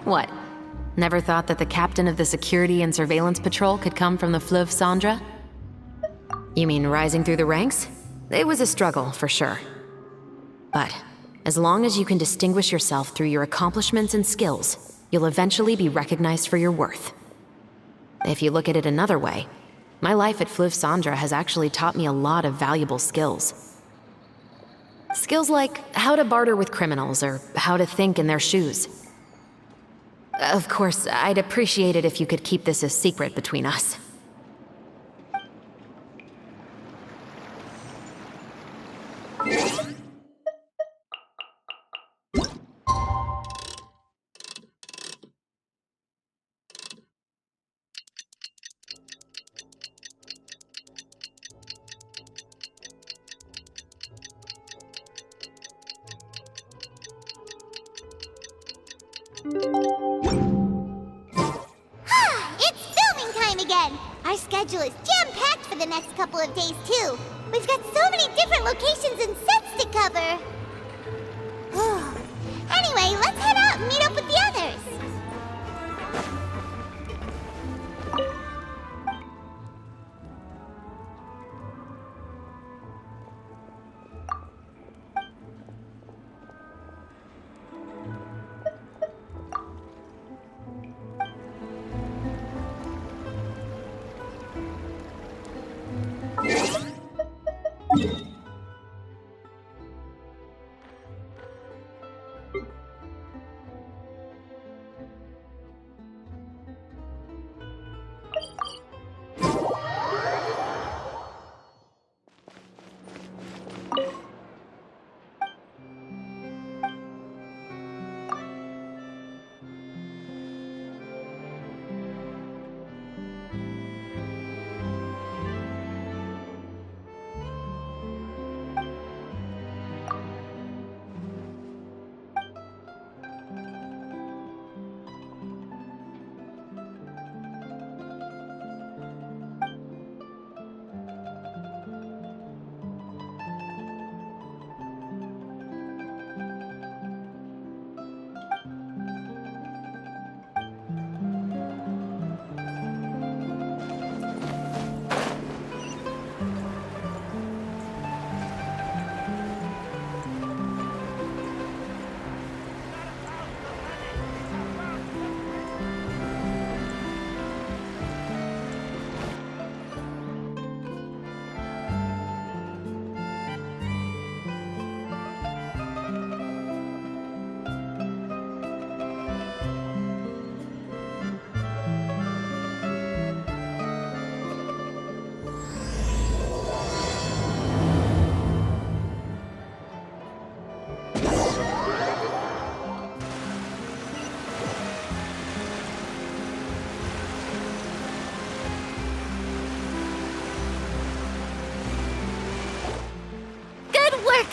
What? Never thought that the captain of the security and surveillance patrol could come from the Fleuve Cendres? You mean rising through the ranks? It was a struggle, for sure. But as long as you can distinguish yourself through your accomplishments and skills, you'll eventually be recognized for your worth. If you look at it another way, my life at Fleuve Cendres has actually taught me a lot of valuable skills. Skills like how to barter with criminals or how to think in their shoes. Of course, I'd appreciate it if you could keep this a secret between us. It's filming time again! Our schedule is jam-packed for the next couple of days, too. We've got so many different locations and sets to cover. Anyway, let's head out and meet up with the others.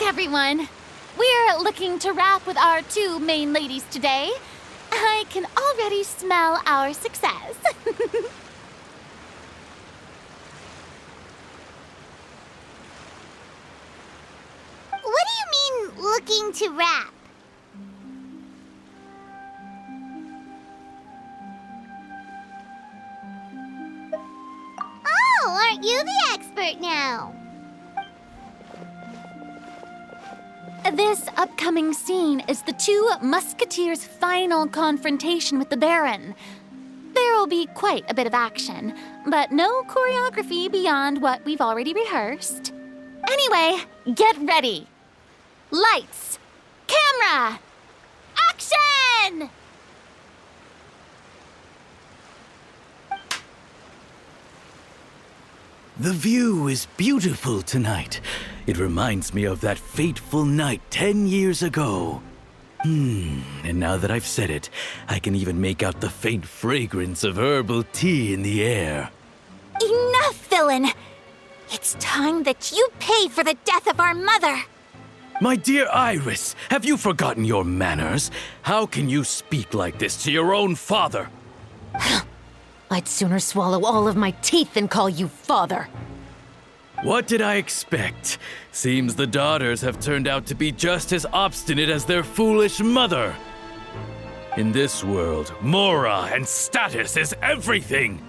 Everyone, we're looking to wrap with our two main ladies today. I can already smell our success. What do you mean, looking to rap? Oh, aren't you the expert now? This upcoming scene is the two musketeers' final confrontation with the Baron. There will be quite a bit of action, but no choreography beyond what we've already rehearsed. Anyway, get ready. Lights, camera, action! The view is beautiful tonight. It reminds me of that fateful night 10 years ago. And now that I've said it, I can even make out the faint fragrance of herbal tea in the air. Enough, villain! It's time that you pay for the death of our mother! My dear Iris, have you forgotten your manners? How can you speak like this to your own father? I'd sooner swallow all of my teeth than call you father. What did I expect? Seems the daughters have turned out to be just as obstinate as their foolish mother. In this world, Mora and status is everything.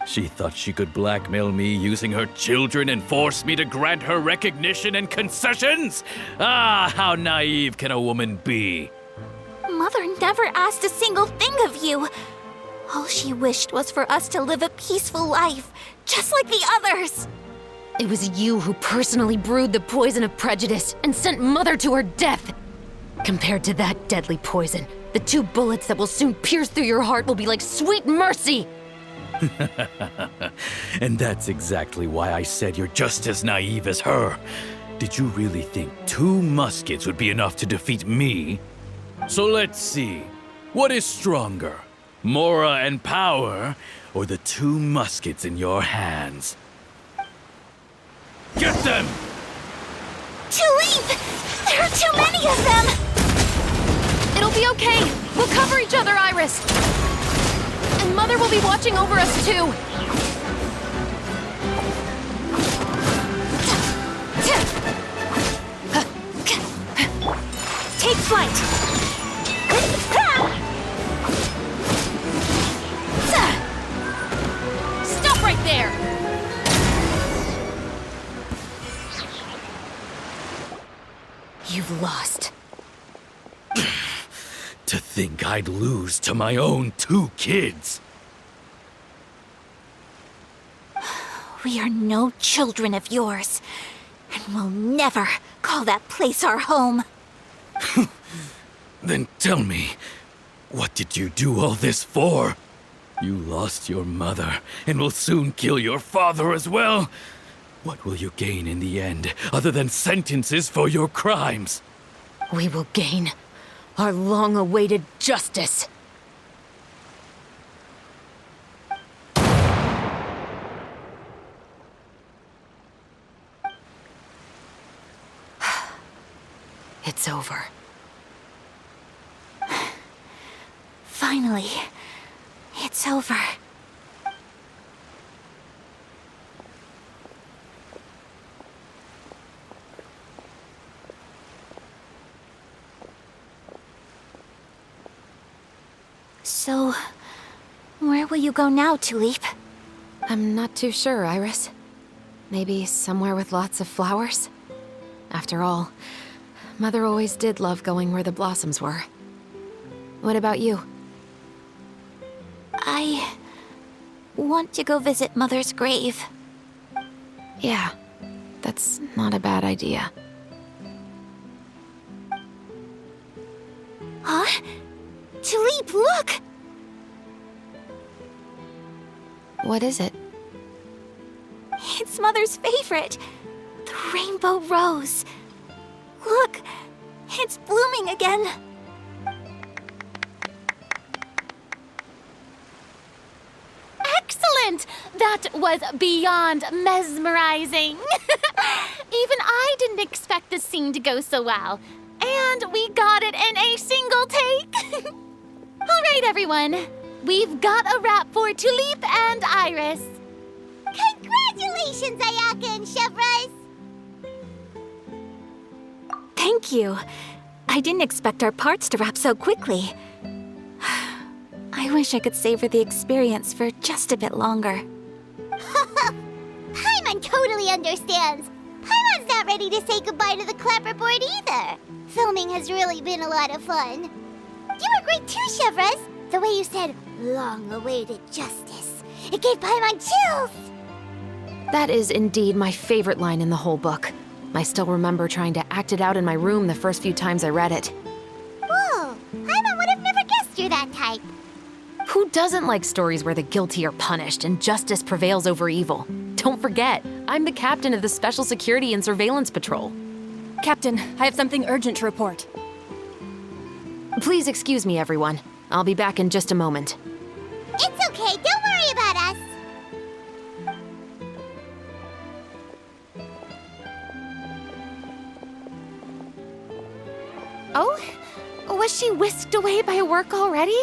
She thought she could blackmail me using her children and force me to grant her recognition and concessions? Ah, how naive can a woman be? Mother never asked a single thing of you. All she wished was for us to live a peaceful life, just like the others. It was you who personally brewed the poison of prejudice and sent Mother to her death. Compared to that deadly poison, the 2 bullets that will soon pierce through your heart will be like sweet mercy. And that's exactly why I said you're just as naive as her. Did you really think 2 muskets would be enough to defeat me? So let's see. What is stronger, Mora and power, or the 2 muskets in your hands? Get them! Tulip! There are too many of them! It'll be okay. We'll cover each other, Iris. And Mother will be watching over us, too. Take flight! Stop right there! You've lost. To think I'd lose to my own 2 kids. We are no children of yours, and we'll never call that place our home. Then tell me, what did you do all this for? You lost your mother, and will soon kill your father as well. What will you gain in the end, other than sentences for your crimes? We will gain our long-awaited justice. It's over. Finally, it's over. So, where will you go now, Tulip? I'm not too sure, Iris. Maybe somewhere with lots of flowers? After all, Mother always did love going where the blossoms were. What about you? I want to go visit Mother's grave. Yeah, that's not a bad idea. Huh? Tulip, look! What is it? It's Mother's favorite, the rainbow rose. Look, it's blooming again. Excellent! That was beyond mesmerizing. Even I didn't expect this scene to go so well. And we got it in a single take. All right, everyone. We've got a wrap for Tulip and Iris. Congratulations, Ayaka and Chevreuse! Thank you. I didn't expect our parts to wrap so quickly. I wish I could savor the experience for just a bit longer. Paimon totally understands. Paimon's not ready to say goodbye to the clapperboard either. Filming has really been a lot of fun. You were great too, Chevreuse. The way you said, long-awaited justice. It gave Paimon chills. That is indeed my favorite line in the whole book. I still remember trying to act it out in my room the first few times I read it. Whoa, Paimon would have never guessed you're that type. Who doesn't like stories where the guilty are punished and justice prevails over evil? Don't forget, I'm the captain of the Special Security and Surveillance Patrol. Captain, I have something urgent to report. Please excuse me, everyone. I'll be back in just a moment. It's okay, don't worry about us. Oh? Was she whisked away by work already?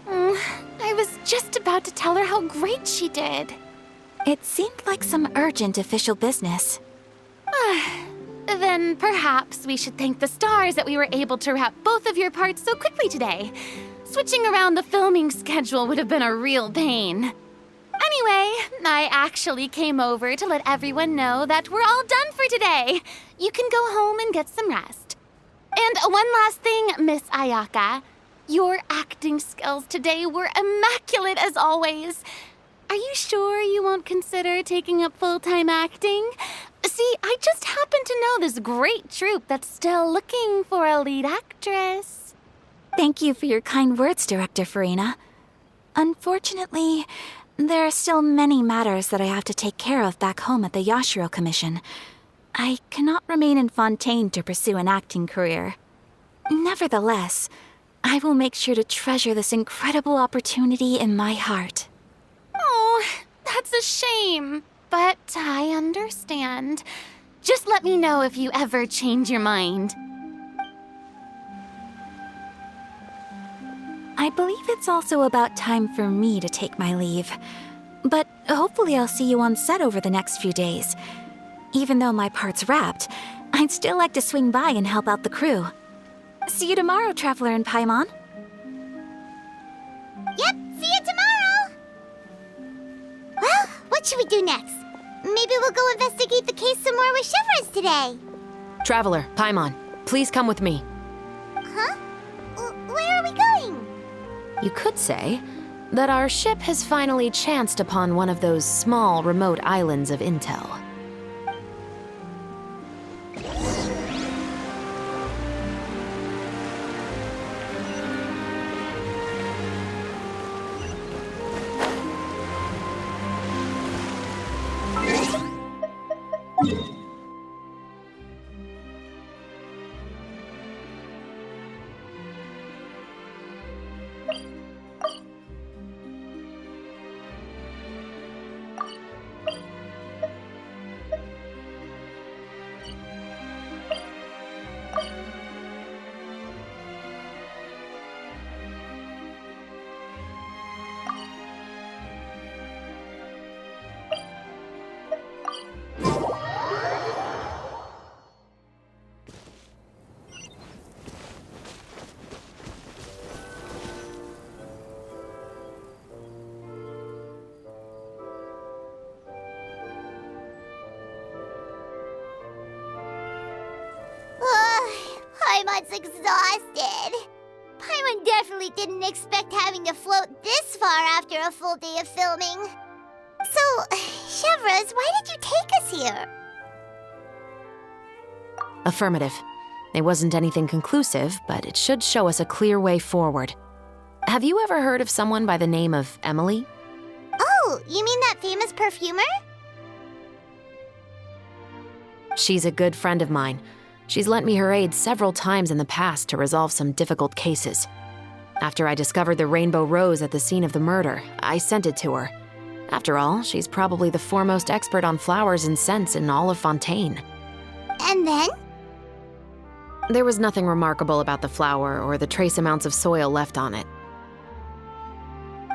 I was just about to tell her how great she did. It seemed like some urgent official business. Then perhaps we should thank the stars that we were able to wrap both of your parts so quickly today. Switching around the filming schedule would have been a real pain. Anyway, I actually came over to let everyone know that we're all done for today. You can go home and get some rest. And one last thing, Miss Ayaka. Your acting skills today were immaculate as always. Are you sure you won't consider taking up full-time acting? See, I just happen to know this great troupe that's still looking for a lead actress. Thank you for your kind words, Director Farina. Unfortunately, there are still many matters that I have to take care of back home at the Yashiro Commission. I cannot remain in Fontaine to pursue an acting career. Nevertheless, I will make sure to treasure this incredible opportunity in my heart. Oh, that's a shame. But I understand. Just let me know if you ever change your mind. I believe it's also about time for me to take my leave. But hopefully I'll see you on set over the next few days. Even though my part's wrapped, I'd still like to swing by and help out the crew. See you tomorrow, Traveler in Paimon. Yep, see you tomorrow! Well, what should we do next? Maybe we'll go investigate the case some more with Chevres today. Traveler, Paimon, please come with me. Huh? Where are we going? You could say that our ship has finally chanced upon one of those small, remote islands of intel. Paimon's exhausted. Paimon definitely didn't expect having to float this far after a full day of filming. So, Chevres, why did you take us here? Affirmative. It wasn't anything conclusive, but it should show us a clear way forward. Have you ever heard of someone by the name of Emily? Oh, you mean that famous perfumer? She's a good friend of mine. She's lent me her aid several times in the past to resolve some difficult cases. After I discovered the rainbow rose at the scene of the murder, I sent it to her. After all, she's probably the foremost expert on flowers and scents in all of Fontaine. And then? There was nothing remarkable about the flower or the trace amounts of soil left on it.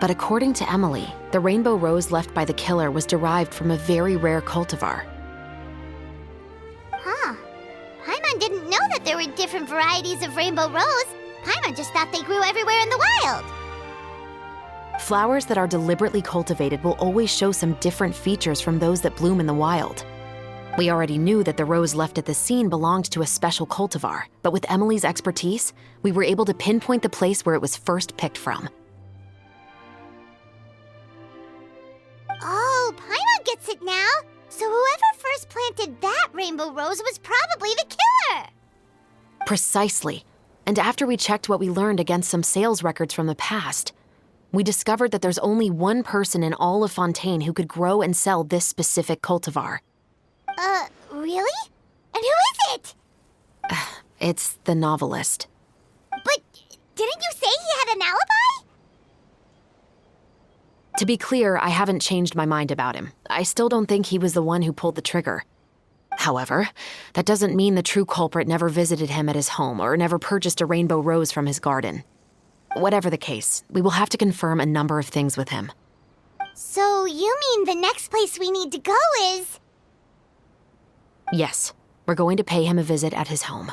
But according to Emily, the rainbow rose left by the killer was derived from a very rare cultivar. Huh. Paimon didn't know that there were different varieties of rainbow rose. Paimon just thought they grew everywhere in the wild. Flowers that are deliberately cultivated will always show some different features from those that bloom in the wild. We already knew that the rose left at the scene belonged to a special cultivar, but with Emily's expertise, we were able to pinpoint the place where it was first picked from. Oh, Paimon gets it now. So whoever first planted that rainbow rose was probably the killer. Precisely. And after we checked what we learned against some sales records from the past, we discovered that there's only one person in all of Fontaine who could grow and sell this specific cultivar. Really? And who is it? It's the novelist. But didn't you say he had an alibi? To be clear, I haven't changed my mind about him. I still don't think he was the one who pulled the trigger. However, that doesn't mean the true culprit never visited him at his home or never purchased a rainbow rose from his garden. Whatever the case, we will have to confirm a number of things with him. So you mean the next place we need to go is... Yes, we're going to pay him a visit at his home.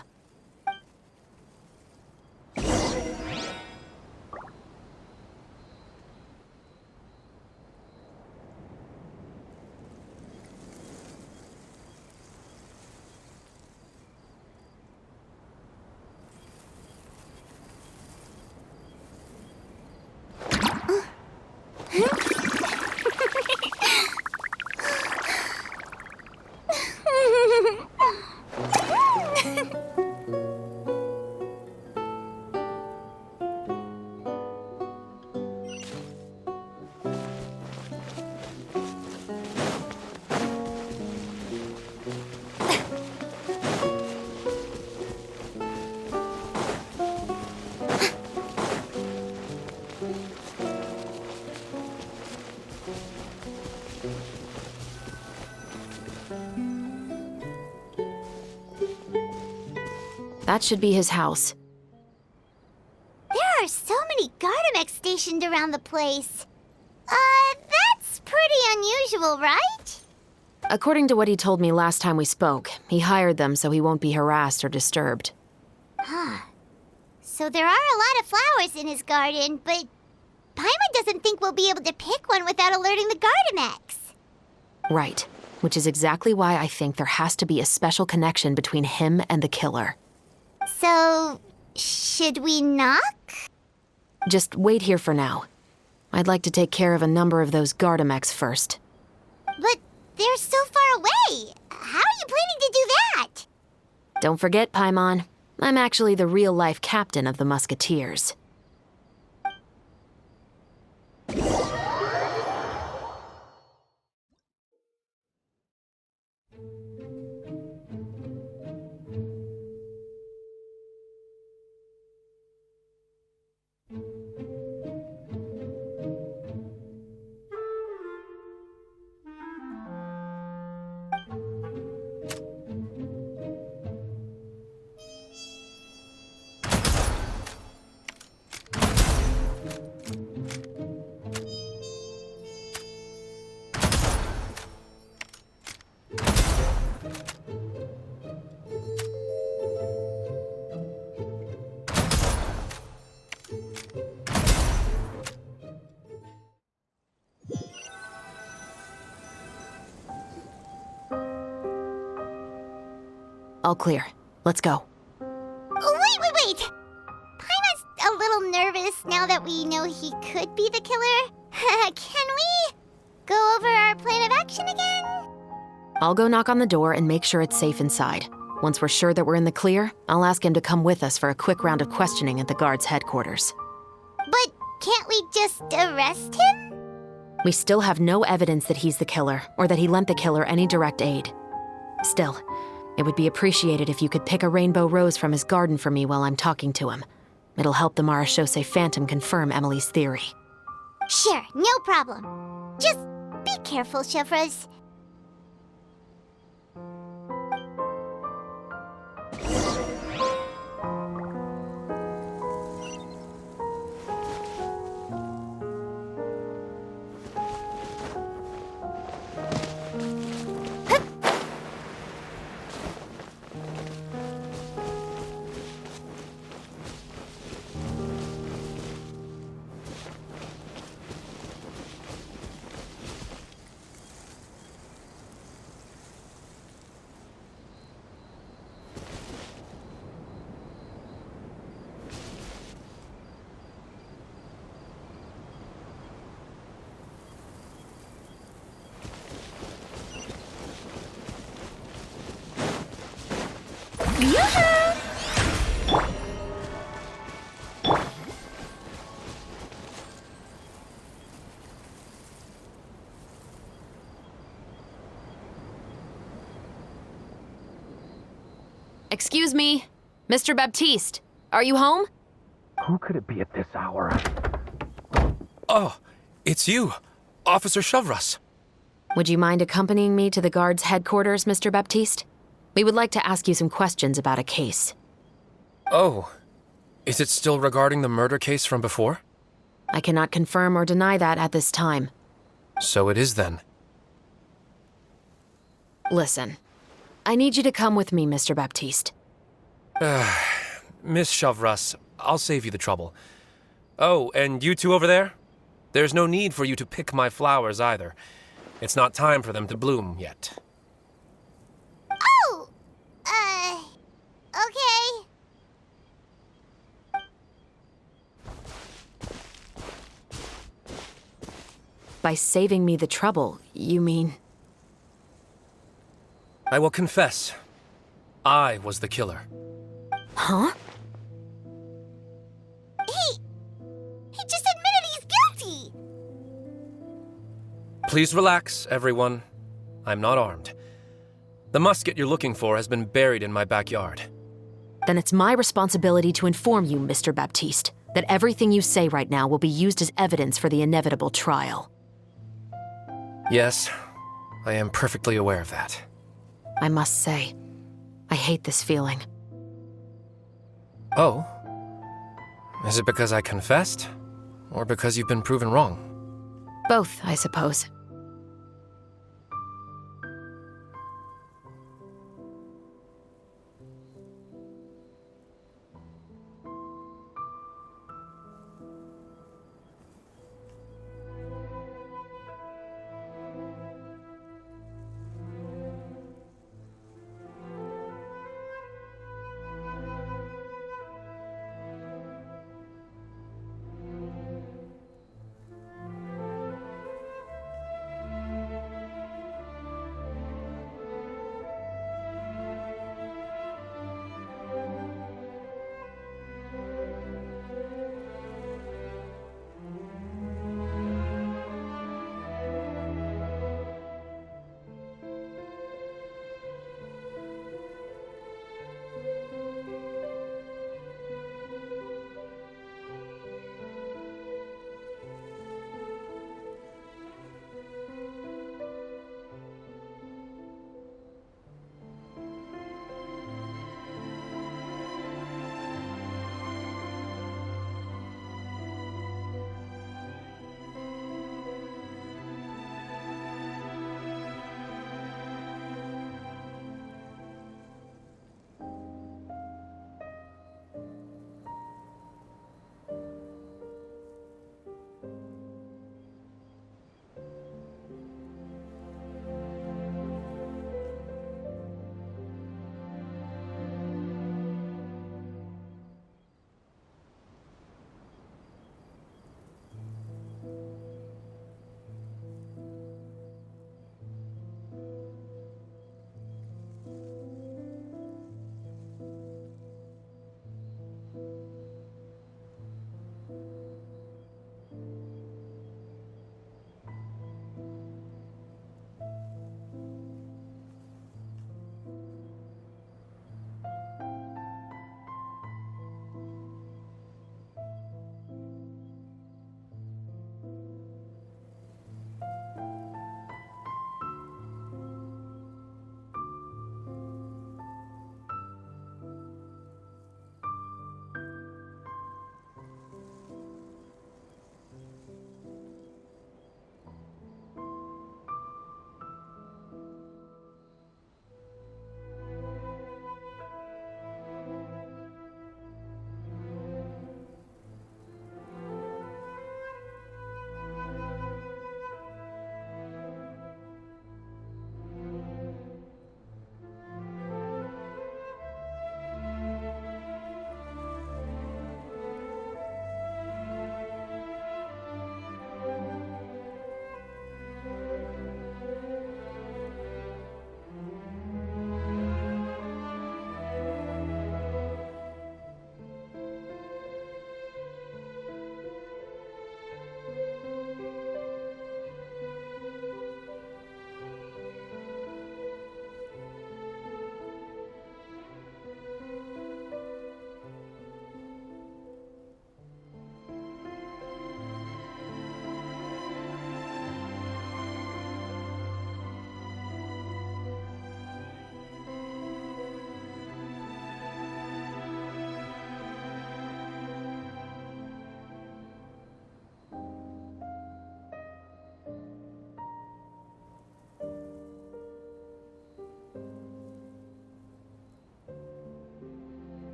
That should be his house. There are so many Gardamex stationed around the place. That's pretty unusual, right? According to what he told me last time we spoke, he hired them so he won't be harassed or disturbed. So there are a lot of flowers in his garden, but Paimon doesn't think we'll be able to pick one without alerting the Gardamex. Right, which is exactly why I think there has to be a special connection between him and the killer. So, should we knock? Just wait here for now. I'd like to take care of a number of those Gardamex first. But they're so far away. How are you planning to do that? Don't forget, Paimon, I'm actually the real-life captain of the Musketeers. All clear. Let's go. Wait! Paimon's a little nervous now that we know he could be the killer. Can we go over our plan of action again? I'll go knock on the door and make sure it's safe inside. Once we're sure that we're in the clear, I'll ask him to come with us for a quick round of questioning at the guard's headquarters. But can't we just arrest him? We still have no evidence that he's the killer, or that he lent the killer any direct aid. Still, it would be appreciated if you could pick a rainbow rose from his garden for me while I'm talking to him. It'll help the Marechaussee Phantom confirm Emily's theory. Sure, no problem. Just be careful, Chevreuse. Excuse me, Mr. Baptiste, are you home? Who could it be at this hour? Oh, it's you, Officer Shavras. Would you mind accompanying me to the guard's headquarters, Mr. Baptiste? We would like to ask you some questions about a case. Oh, is it still regarding the murder case from before? I cannot confirm or deny that at this time. So it is then. Listen, I need you to come with me, Mr. Baptiste. Miss Shavras, I'll save you the trouble. Oh, and you two over there? There's no need for you to pick my flowers either. It's not time for them to bloom yet. Oh! Okay. By saving me the trouble, you mean... I will confess, I was the killer. Huh? He just admitted he's guilty! Please relax, everyone. I'm not armed. The musket you're looking for has been buried in my backyard. Then it's my responsibility to inform you, Mr. Baptiste, that everything you say right now will be used as evidence for the inevitable trial. Yes, I am perfectly aware of that. I must say, I hate this feeling. Oh? Is it because I confessed? Or because you've been proven wrong? Both, I suppose.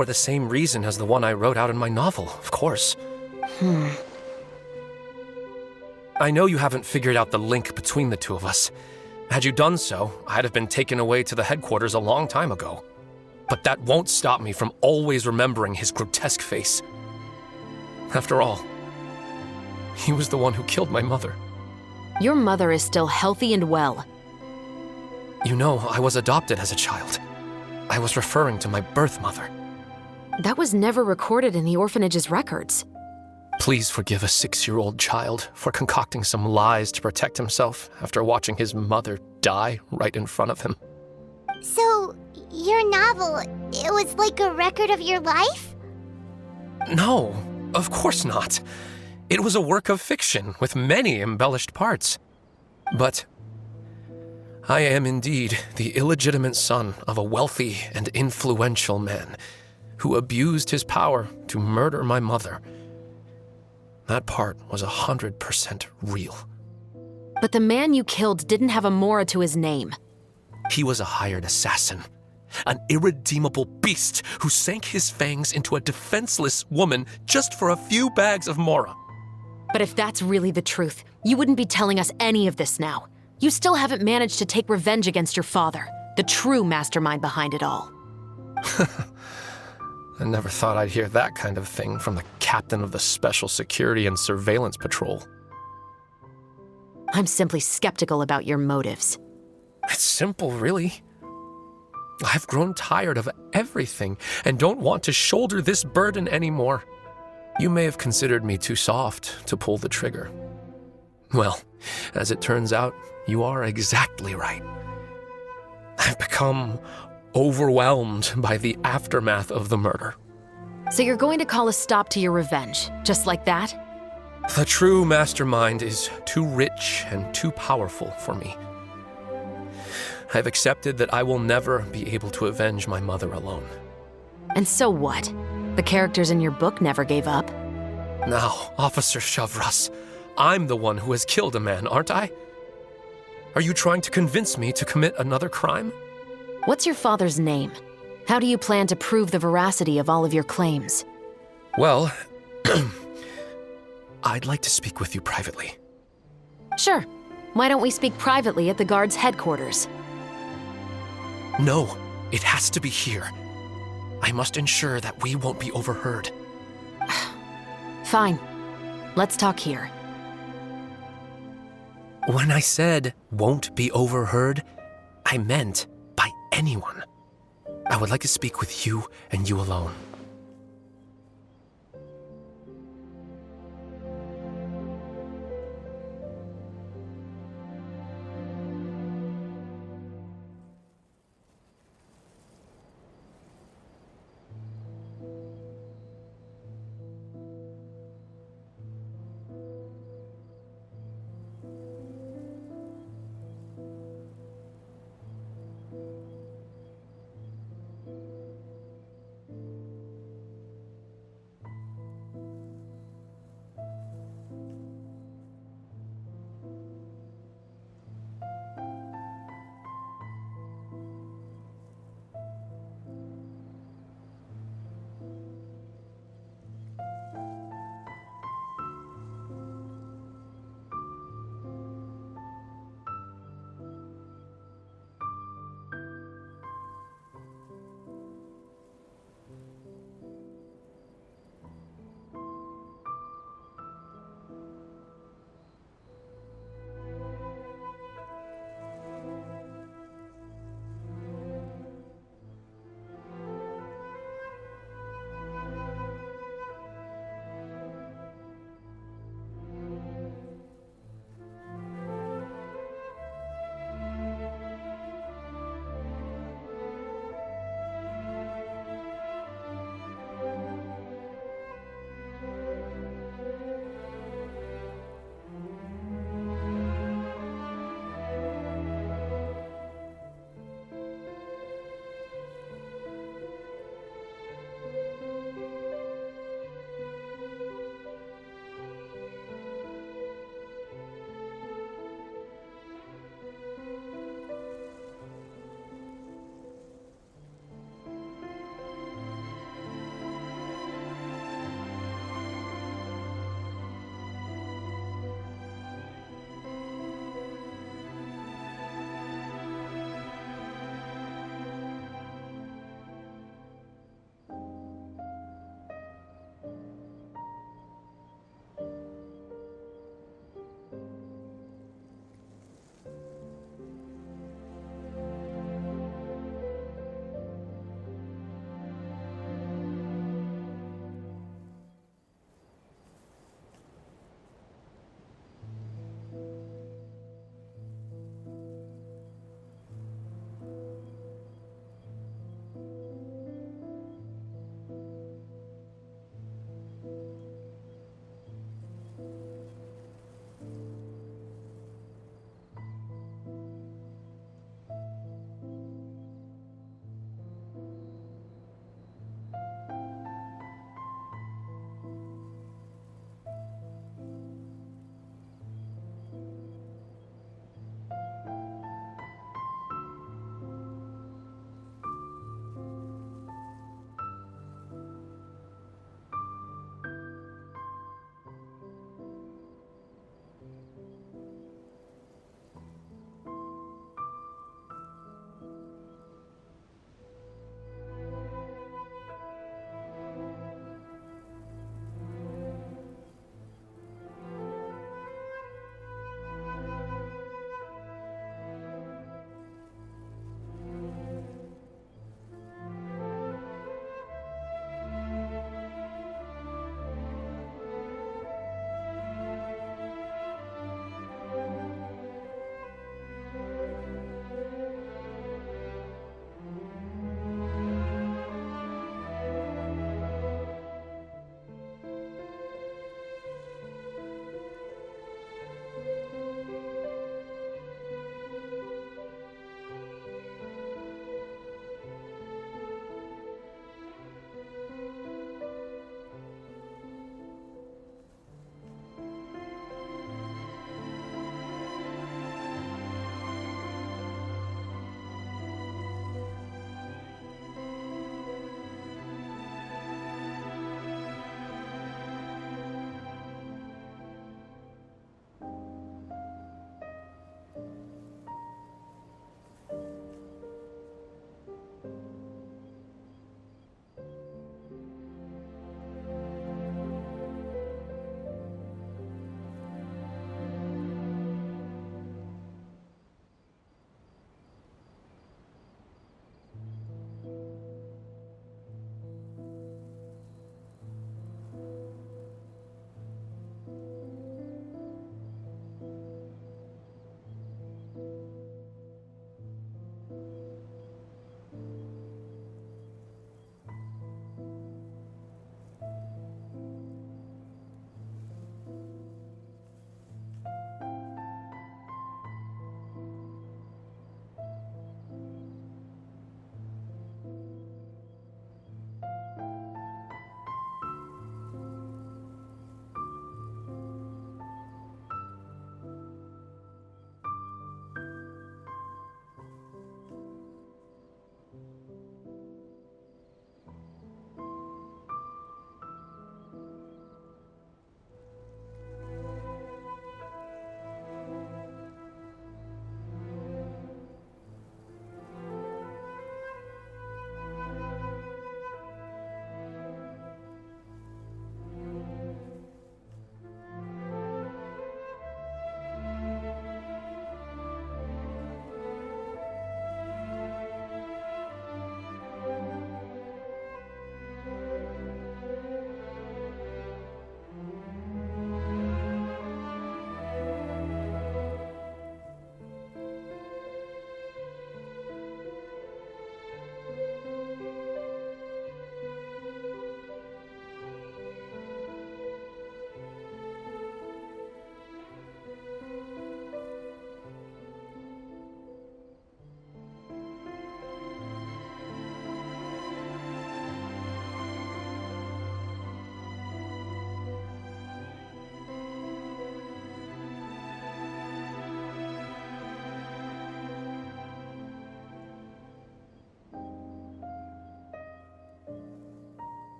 For the same reason as the one I wrote out in my novel, of course. I know you haven't figured out the link between the two of us. Had you done so, I'd have been taken away to the headquarters a long time ago. But that won't stop me from always remembering his grotesque face. After all, he was the one who killed my mother. Your mother is still healthy and well. You know, I was adopted as a child. I was referring to my birth mother. That was never recorded in the orphanage's records. Please forgive a 6-year-old child for concocting some lies to protect himself after watching his mother die right in front of him. So, your novel, it was like a record of your life? No, of course not. It was a work of fiction with many embellished parts. But I am indeed the illegitimate son of a wealthy and influential man who abused his power to murder my mother. That part was 100% real. But the man you killed didn't have a Mora to his name. He was a hired assassin, an irredeemable beast who sank his fangs into a defenseless woman just for a few bags of Mora. But if that's really the truth, you wouldn't be telling us any of this now. You still haven't managed to take revenge against your father, the true mastermind behind it all. I never thought I'd hear that kind of thing from the captain of the Special Security and Surveillance Patrol. I'm simply skeptical about your motives. It's simple, really. I've grown tired of everything and don't want to shoulder this burden anymore. You may have considered me too soft to pull the trigger. Well, as it turns out, you are exactly right. I've become overwhelmed by the aftermath of the murder. So you're going to call a stop to your revenge, just like that? The true mastermind is too rich and too powerful for me. I've accepted that I will never be able to avenge my mother alone. And so what? The characters in your book never gave up. Now, Officer Shavras, I'm the one who has killed a man, aren't I? Are you trying to convince me to commit another crime? What's your father's name? How do you plan to prove the veracity of all of your claims? Well, I'd like to speak with you privately. Sure. Why don't we speak privately at the guard's headquarters? No, it has to be here. I must ensure that we won't be overheard. Fine. Let's talk here. When I said won't be overheard, I meant by anyone. I would like to speak with you and you alone.